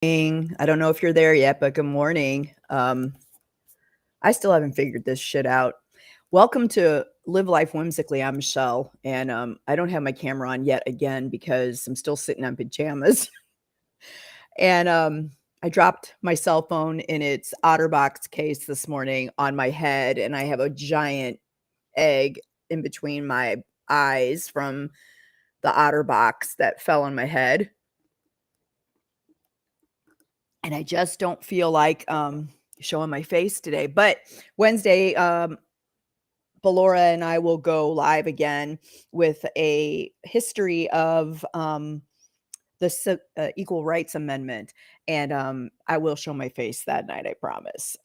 I don't know if you're there yet, but good morning. I still haven't figured this shit out. Welcome to Live Life Whimsically. I'm Michelle, and I don't have my camera on yet again because I'm still sitting on pajamas. And I dropped my cell phone in its OtterBox case this morning on my head, and I have a giant egg in between my eyes from the OtterBox that fell on my head. And I just don't feel like showing my face today. But Wednesday, Belora and I will go live again with a history of the Equal Rights Amendment. And I will show my face that night, I promise.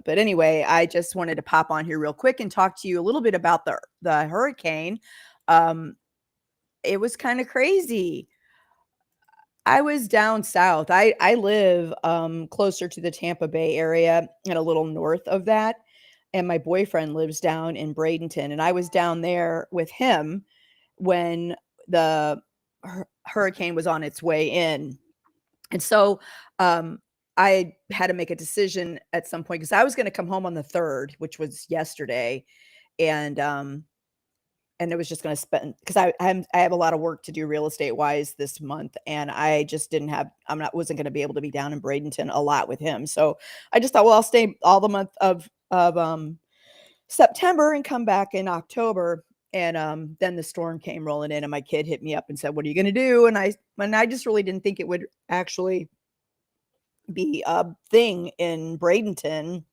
But anyway, I just wanted to pop on here real quick and talk to you a little bit about the hurricane. It was kind of crazy. I was down south. I live closer to the Tampa Bay area and a little north of that. And my boyfriend lives down in Bradenton. And I was down there with him when the hurricane was on its way in. And so I had to make a decision at some point because I was going to come home on the 3rd, which was yesterday. And it was just going to spend because I have a lot of work to do real estate wise this month, and I just wasn't going to be able to be down in Bradenton a lot with him. So I just thought, well, I'll stay all the month of September and come back in October. And then the storm came rolling in, and my kid hit me up and said, "What are you going to do?" And I just really didn't think it would actually be a thing in Bradenton,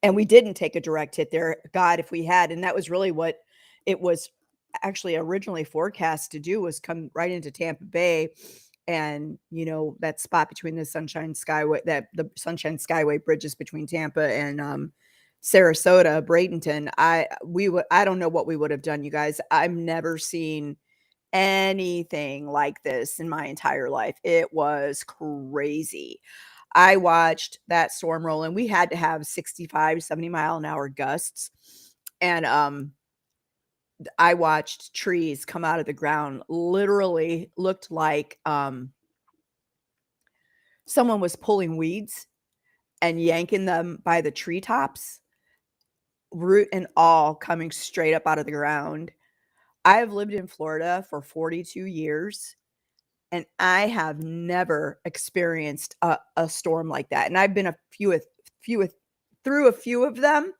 and we didn't take a direct hit there. God, if we had, and that was really what it was actually originally forecast to do, was come right into Tampa Bay, and that spot between the Sunshine Skyway, the Sunshine Skyway bridges between Tampa and Sarasota, Bradenton. I don't know what we would have done, you guys. I've never seen anything like this in my entire life. It was crazy. I watched that storm roll, and we had to have 65, 70 mile an hour gusts. And I watched trees come out of the ground. Literally looked like someone was pulling weeds and yanking them by the treetops, root and all, coming straight up out of the ground. I have lived in Florida for 42 years, and I have never experienced a storm like that. And I've been through a few of them,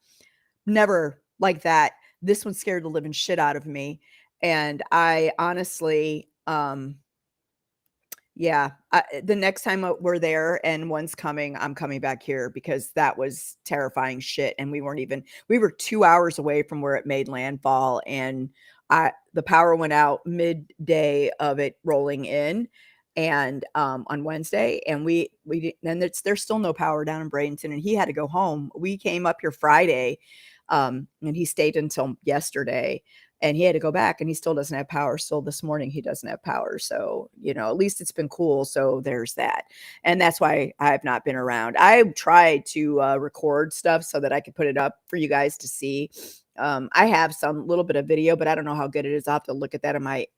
never like that. This one scared the living shit out of me. And I honestly, the next time we're there and one's coming, I'm coming back here because that was terrifying shit. And we were 2 hours away from where it made landfall. And the power went out midday of it rolling in, and on Wednesday, and there's still no power down in Bradenton, and he had to go home. We came up here Friday, and he stayed until yesterday, and he had to go back, and he still doesn't have power. Still this morning, he doesn't have power. So, at least it's been cool. So there's that. And that's why I've not been around. I tried to record stuff so that I could put it up for you guys to see. I have some little bit of video, but I don't know how good it is. I'll have to look at that on my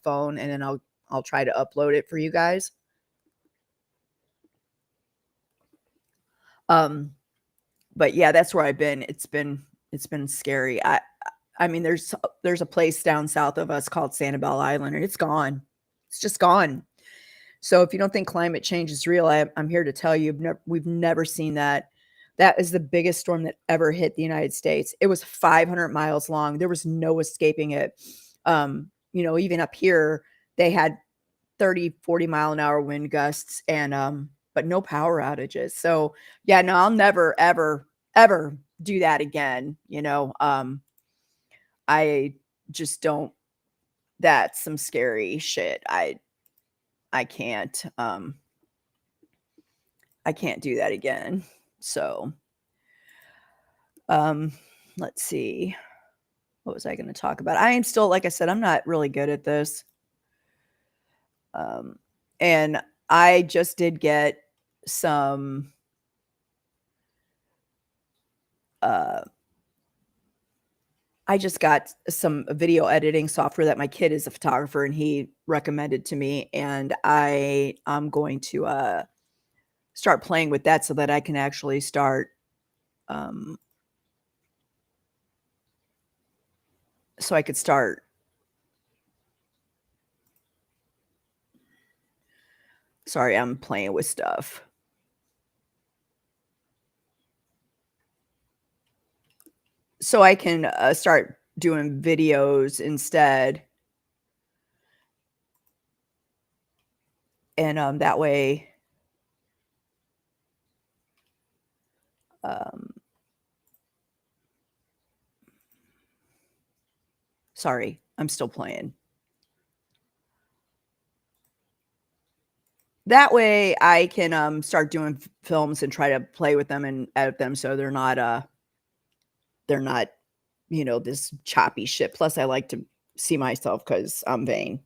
phone, and then I'll try to upload it for you guys. But yeah, that's where I've been. It's been scary. I mean, there's a place down south of us called Sanibel Island, and it's gone. It's just gone. So if you don't think climate change is real, I'm here to tell you, we've never seen that. That is the biggest storm that ever hit the United States. It was 500 miles long. There was no escaping it. Even up here, they had 30, 40 mile an hour wind gusts, and but no power outages. So yeah, no, I'll never, ever, ever do that again. I just don't. That's some scary shit. I can't. I can't do that again. So, let's see. What was I going to talk about? I am still, like I said, I'm not really good at this. And I just did get some I just got some video editing software that my kid is a photographer and he recommended to me, and I'm going to start playing with that so that I can actually start, so I could start. Sorry, I'm playing with stuff. So I can start doing videos instead. And that way, sorry, I'm still playing. That way I can start doing films and try to play with them and edit them so they're not, this choppy shit. Plus, I like to see myself because I'm vain.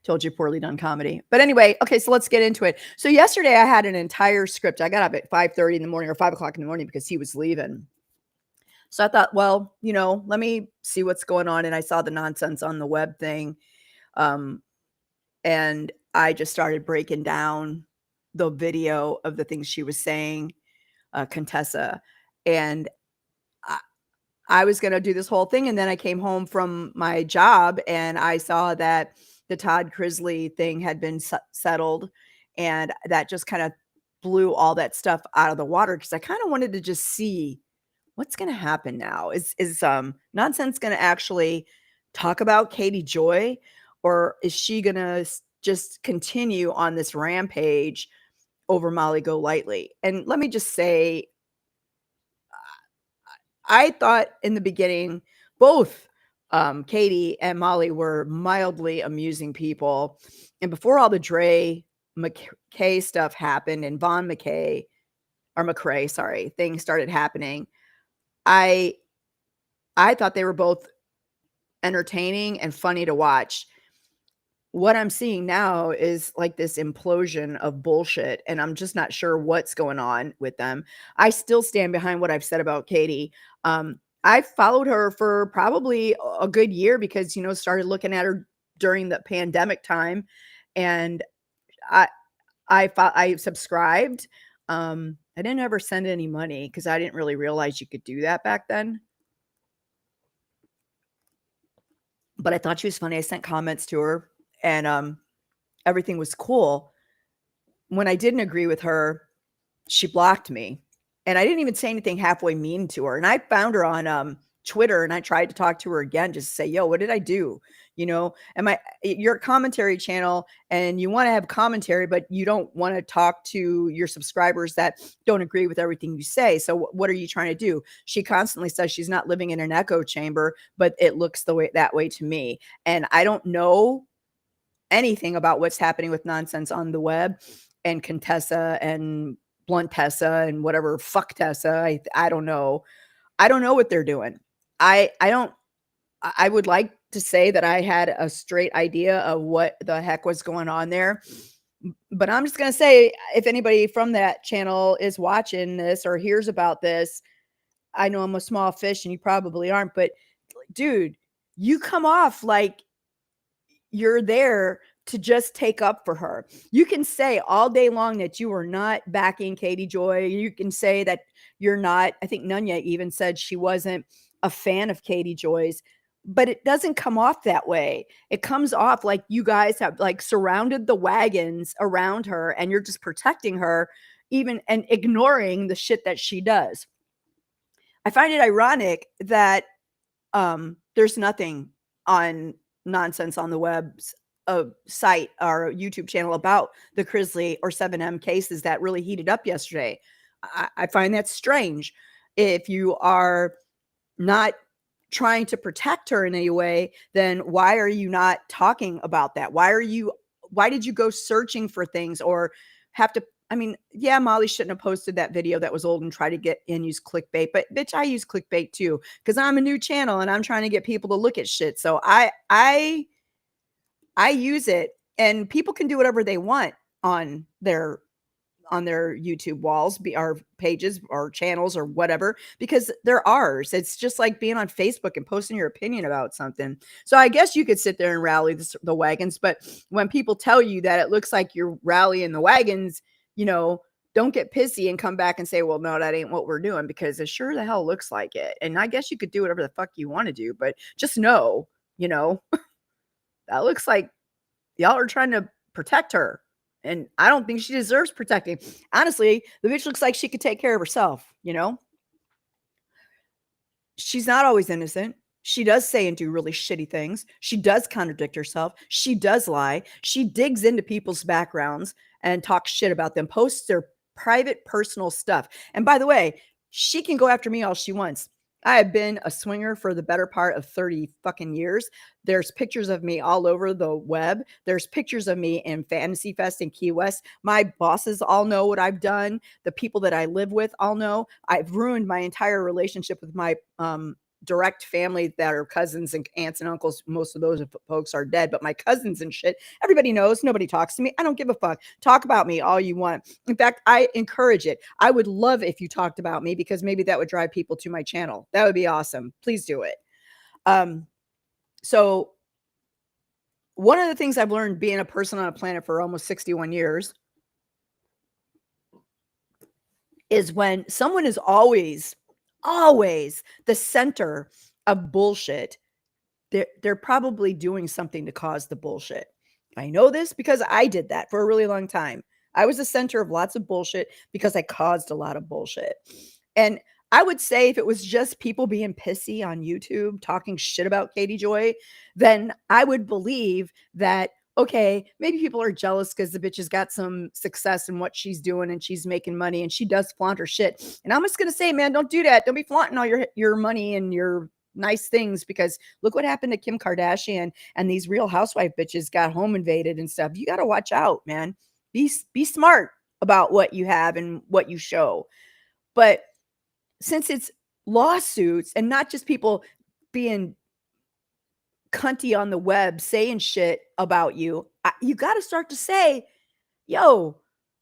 Told you, poorly done comedy. But anyway, okay, so let's get into it. So yesterday I had an entire script. I got up at 5:30 in the morning or 5 o'clock in the morning because he was leaving. So I thought, well, let me see what's going on. And I saw the nonsense on the web thing. And I just started breaking down the video of the things she was saying, Contessa. And I was going to do this whole thing. And then I came home from my job and I saw that the Todd Chrisley thing had been settled. And that just kind of blew all that stuff out of the water because I kind of wanted to just see what's going to happen now. Is Nonsense going to actually talk about Katie Joy, or is she going to just continue on this rampage over Molly Golightly? And let me just say, I thought in the beginning, both Katie and Molly were mildly amusing people. And before all the Dre McKay stuff happened and Von McKay, or McCrae, sorry, things started happening, I thought they were both entertaining and funny to watch. What I'm seeing now is like this implosion of bullshit, and I'm just not sure what's going on with them. I still stand behind what I've said about Katie. I followed her for probably a good year because, started looking at her during the pandemic time, and I subscribed. I didn't ever send any money because I didn't really realize you could do that back then. But I thought she was funny. I sent comments to her, and everything was cool. When I didn't agree with her, she blocked me, and I didn't even say anything halfway mean to her. And I found her on Twitter, and I tried to talk to her again, just to say, "Yo, what did I do?" You're a commentary channel, and you want to have commentary, but you don't want to talk to your subscribers that don't agree with everything you say. So what are you trying to do? She constantly says she's not living in an echo chamber, but it looks that way to me. And I don't know anything about what's happening with Nonsense on the web and Contessa and Blunt Tessa and whatever fuck Tessa. I don't know. I don't know what they're doing. I would like to say that I had a straight idea of what the heck was going on there. But I'm just going to say, if anybody from that channel is watching this or hears about this, I know I'm a small fish and you probably aren't, but dude, you come off like you're there to just take up for her. You can say all day long that you are not backing Katie Joy. You can say that you're not. I think Nunya even said she wasn't a fan of Katie Joy's, but it doesn't come off that way. It comes off like you guys have like surrounded the wagons around her and you're just protecting her even and ignoring the shit that she does. I find it ironic that there's nothing on Nonsense on the Web's site or YouTube channel about the Chrisley or 7M cases that really heated up yesterday. I find that strange. If you are not trying to protect her in any way, then why are you not talking about that? Why did you go searching for things or have to? I mean, yeah, Molly shouldn't have posted that video that was old and try to get and use clickbait, but bitch, I use clickbait too because I'm a new channel and I'm trying to get people to look at shit. So I use it, and people can do whatever they want on their YouTube walls, our pages or channels or whatever, because they're ours. It's just like being on Facebook and posting your opinion about something. So I guess you could sit there and rally the wagons, but when people tell you that it looks like you're rallying the wagons, don't get pissy and come back and say, well, no, that ain't what we're doing, because it sure the hell looks like it. And I guess you could do whatever the fuck you want to do, but just know, that looks like y'all are trying to protect her. And I don't think she deserves protecting. Honestly, the bitch looks like she could take care of herself, She's not always innocent. She does say and do really shitty things. She does contradict herself. She does lie. She digs into people's backgrounds and talks shit about them, posts their private personal stuff. And by the way, she can go after me all she wants. I have been a swinger for the better part of 30 fucking years. There's pictures of me all over the web. There's pictures of me in Fantasy Fest in Key West. My bosses all know what I've done. The people that I live with all know. I've ruined my entire relationship with my direct family that are cousins and aunts and uncles. Most of those folks are dead, but my cousins and shit, everybody knows. Nobody talks to me. I don't give a fuck. Talk about me all you want. In fact, I encourage it. I would love if you talked about me, because maybe that would drive people to my channel. That would be awesome. Please do it. So one of the things I've learned being a person on a planet for almost 61 years is when someone is always the center of bullshit, they're probably doing something to cause the bullshit. I know this because I did that for a really long time. I was the center of lots of bullshit because I caused a lot of bullshit. And I would say if it was just people being pissy on YouTube, talking shit about Katie Joy, then I would believe that, okay, maybe people are jealous because the bitch has got some success in what she's doing and she's making money and she does flaunt her shit. And I'm just going to say, man, don't do that. Don't be flaunting all your money and your nice things, because look what happened to Kim Kardashian, and these Real Housewife bitches got home invaded and stuff. You got to watch out, man. Be smart about what you have and what you show. But since it's lawsuits and not just people being cunty on the web saying shit about you, you got to start to say, yo,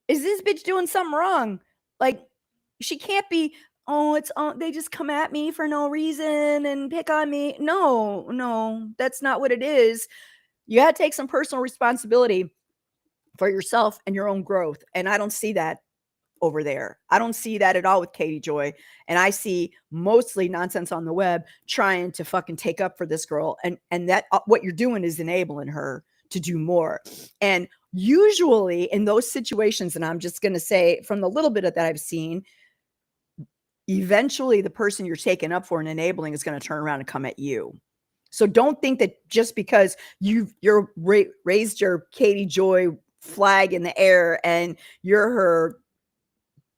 is this bitch doing something wrong? Like, she can't be, they just come at me for no reason and pick on me. No, that's not what it is. You got to take some personal responsibility for yourself and your own growth. And I don't see that over there. I don't see that at all with Katie Joy. And I see mostly nonsense on the web trying to fucking take up for this girl. And that what you're doing is enabling her to do more. And usually in those situations, and I'm just going to say from the little bit of that I've seen, eventually the person you're taking up for and enabling is going to turn around and come at you. So don't think that just because you're raised your Katie Joy flag in the air and you're her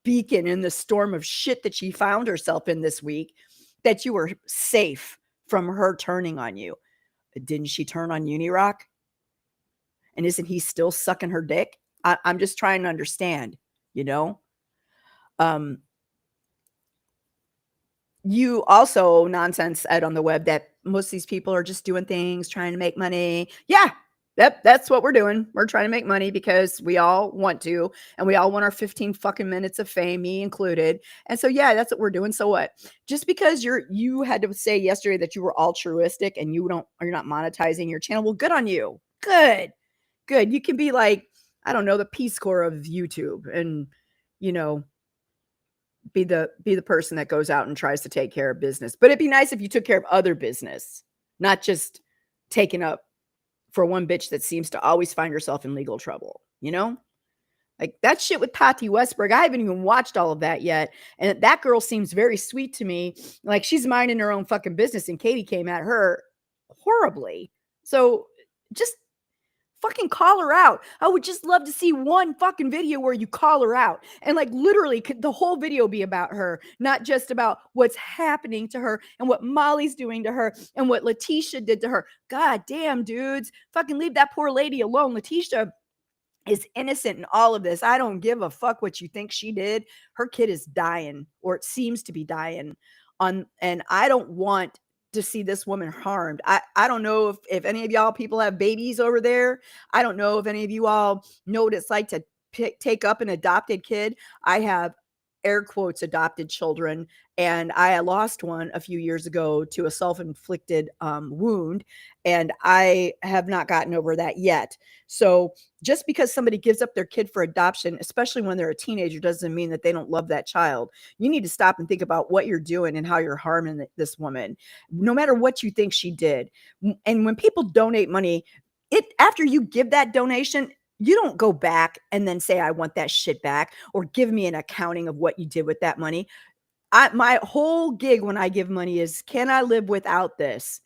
beacon in the storm of shit that she found herself in this week, that you were safe from her turning on you. Didn't she turn on Unirock? And isn't he still sucking her dick? I'm just trying to understand, you also nonsense said on the web that most of these people are just doing things, trying to make money. Yeah, that's what we're doing. We're trying to make money because we all want to, and we all want our 15 fucking minutes of fame, me included. And so, yeah, that's what we're doing. So what? Just because you had to say yesterday that you were altruistic and you're not monetizing your channel. Well, good on you. Good. You can be like, I don't know, the Peace Corps of YouTube, and be the person that goes out and tries to take care of business. But it'd be nice if you took care of other business, not just taking up for one bitch that seems to always find herself in legal trouble, like that shit with Tati Westbrook. I haven't even watched all of that yet. And that girl seems very sweet to me. Like she's minding her own fucking business, and Katie came at her horribly. So just fucking call her out. I would just love to see one fucking video where you call her out, and like literally the whole video be about her, not just about what's happening to her and what Molly's doing to her and what Letitia did to her. God damn, dudes, fucking leave that poor lady alone. Letitia is innocent in all of this. I don't give a fuck what you think she did. Her kid is dying, or it seems to be dying and I don't want to see this woman harmed. I don't know if any of y'all people have babies over there. I don't know if any of you all know what it's like to take up an adopted kid. I have air quotes adopted children, and I lost one a few years ago to a self-inflicted wound, and I have not gotten over that yet. So just because somebody gives up their kid for adoption, especially when they're a teenager, doesn't mean that they don't love that child. You need to stop and think about what you're doing and how you're harming this woman, no matter what you think she did. And when people donate money, after you give that donation, you don't go back and then say, I want that shit back, or give me an accounting of what you did with that money. My whole gig when I give money is, can I live without this?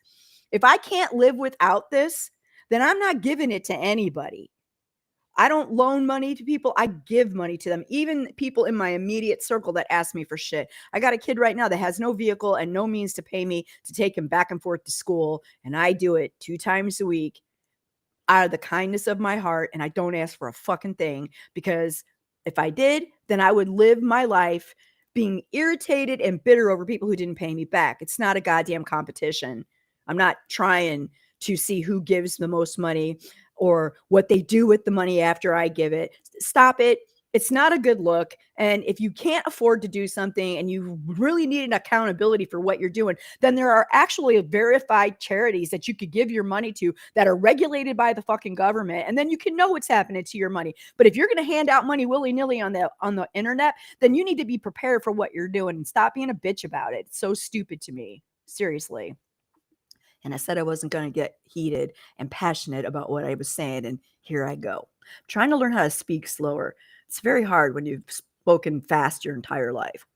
If I can't live without this, then I'm not giving it to anybody. I don't loan money to people. I give money to them. Even people in my immediate circle that ask me for shit. I got a kid right now that has no vehicle and no means to pay me to take him back and forth to school. And I do it 2 times a week out of the kindness of my heart. And I don't ask for a fucking thing, because if I did, then I would live my life being irritated and bitter over people who didn't pay me back. It's not a goddamn competition. I'm not trying to see who gives the most money or what they do with the money after I give it. Stop it. It's not a good look. And if you can't afford to do something and you really need an accountability for what you're doing, then there are actually verified charities that you could give your money to that are regulated by the fucking government. And then you can know what's happening to your money. But if you're going to hand out money willy-nilly on the internet, then you need to be prepared for what you're doing and stop being a bitch about it. It's so stupid to me. Seriously. And I said I wasn't going to get heated and passionate about what I was saying. And here I go. I'm trying to learn how to speak slower. It's very hard when you've spoken fast your entire life.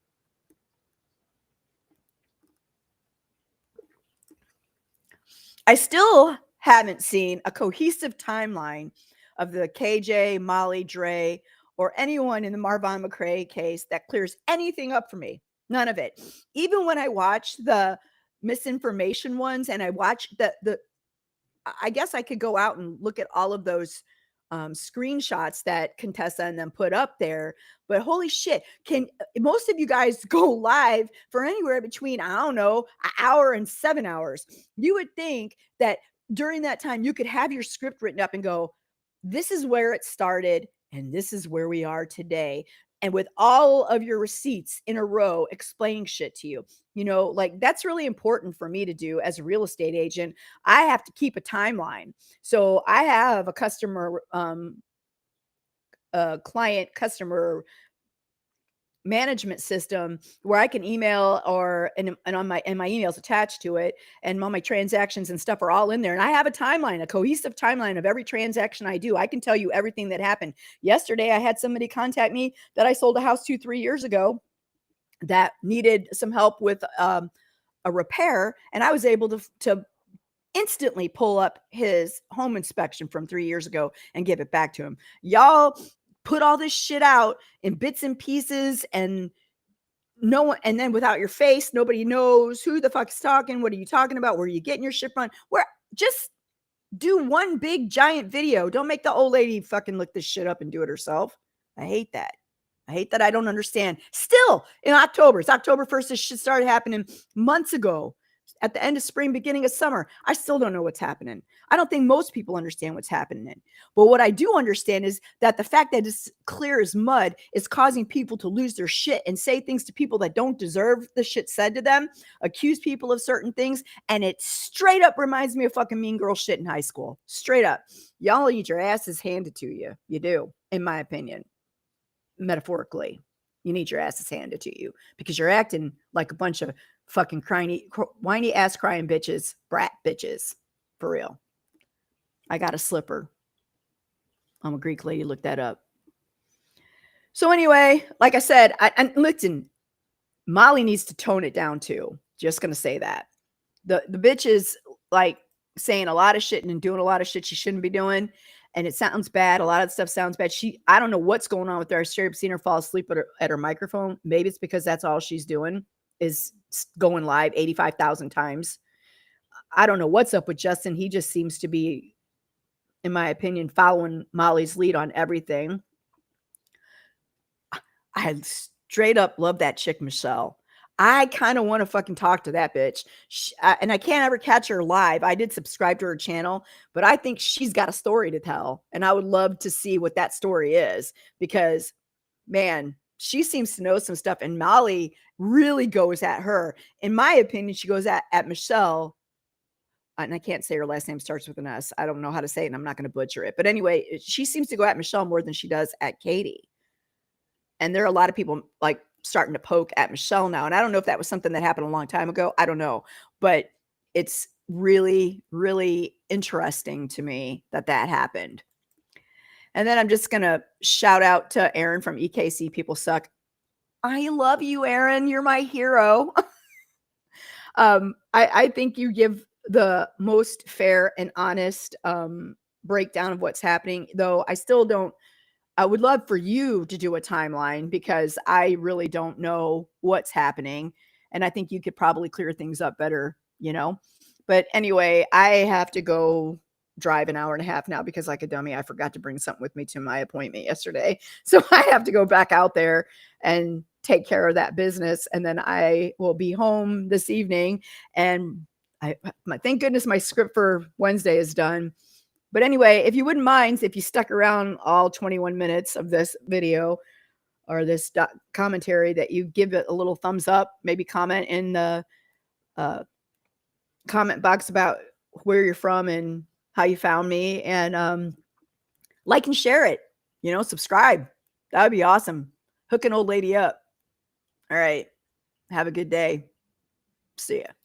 I still haven't seen a cohesive timeline of the KJ, Molly, Dre, or anyone in the Marvon McRae case that clears anything up for me. None of it. Even when I watch the misinformation ones and I watch I guess I could go out and look at all of those screenshots that Contessa and them put up there. But holy shit, can most of you guys go live for anywhere between, I don't know, an hour and 7 hours? You would think that during that time you could have your script written up and go, this is where it started and this is where we are today. And with all of your receipts in a row explaining shit to you, like that's really important for me to do as a real estate agent. I have to keep a timeline. So I have a client customer management system where I can email and on my emails attached to it, and all my transactions and stuff are all in there. And I have a timeline, a cohesive timeline of every transaction I do. I can tell you everything that happened. Yesterday, I had somebody contact me that I sold a house to 3 years ago that needed some help with a repair. And I was able to instantly pull up his home inspection from 3 years ago and give it back to him. Y'all put all this shit out in bits and pieces, and no one, and then without your face, nobody knows who the fuck is talking. What are you talking about? Where are you getting your shit from? Where, just do one big giant video. Don't make the old lady fucking look this shit up and do it herself. I hate that. I don't understand. Still in October, it's October 1st. This shit started happening months ago. At the end of spring, beginning of summer, I still don't know what's happening. I don't think most people understand what's happening. But what I do understand is that the fact that it's clear as mud is causing people to lose their shit and say things to people that don't deserve the shit said to them, accuse people of certain things. And it straight up reminds me of fucking mean girl shit in high school. Straight up. Y'all need your asses handed to you. You do, in my opinion. Metaphorically, you need your asses handed to you because you're acting like a bunch of fucking whiny ass crying bitches, brat bitches, for real. I got a slipper. I'm a Greek lady. Look that up. So anyway, like I said, and listen, Molly needs to tone it down too. Just gonna say that the bitch is like saying a lot of shit and doing a lot of shit she shouldn't be doing. And it sounds bad. A lot of stuff sounds bad. I don't know what's going on with her. I straight up seen her fall asleep at her microphone. Maybe it's because that's all she's doing is going live 85,000 times. I don't know what's up with Justin. He just seems to be, in my opinion, following Molly's lead on everything. I straight up love that chick, Michelle. I kind of want to fucking talk to that bitch. And I can't ever catch her live. I did subscribe to her channel, but I think she's got a story to tell. And I would love to see what that story is because, man, she seems to know some stuff, and Molly really goes at her. In my opinion, she goes at Michelle, and I can't say her last name starts with an S. I don't know how to say it, and I'm not going to butcher it. But anyway, she seems to go at Michelle more than she does at Katie. And there are a lot of people like starting to poke at Michelle now. And I don't know if that was something that happened a long time ago. I don't know. But it's really, really interesting to me that that happened. And then I'm just going to shout out to Erin from EKC People Suck. I love you, Erin. You're my hero. I think you give the most fair and honest breakdown of what's happening, though I still don't. I would love for you to do a timeline because I really don't know what's happening. And I think you could probably clear things up better, you know? But anyway, I have to go drive an hour and a half now because, like a dummy, I forgot to bring something with me to my appointment yesterday. So I have to go back out there and take care of that business. And then I will be home this evening. And thank goodness my script for Wednesday is done. But anyway, if you wouldn't mind, if you stuck around all 21 minutes of this video or this commentary, that you give it a little thumbs up, maybe comment in the comment box about where you're from and how you found me, and like and share it, subscribe. That would be awesome. Hook an old lady up. All right. Have a good day. See ya.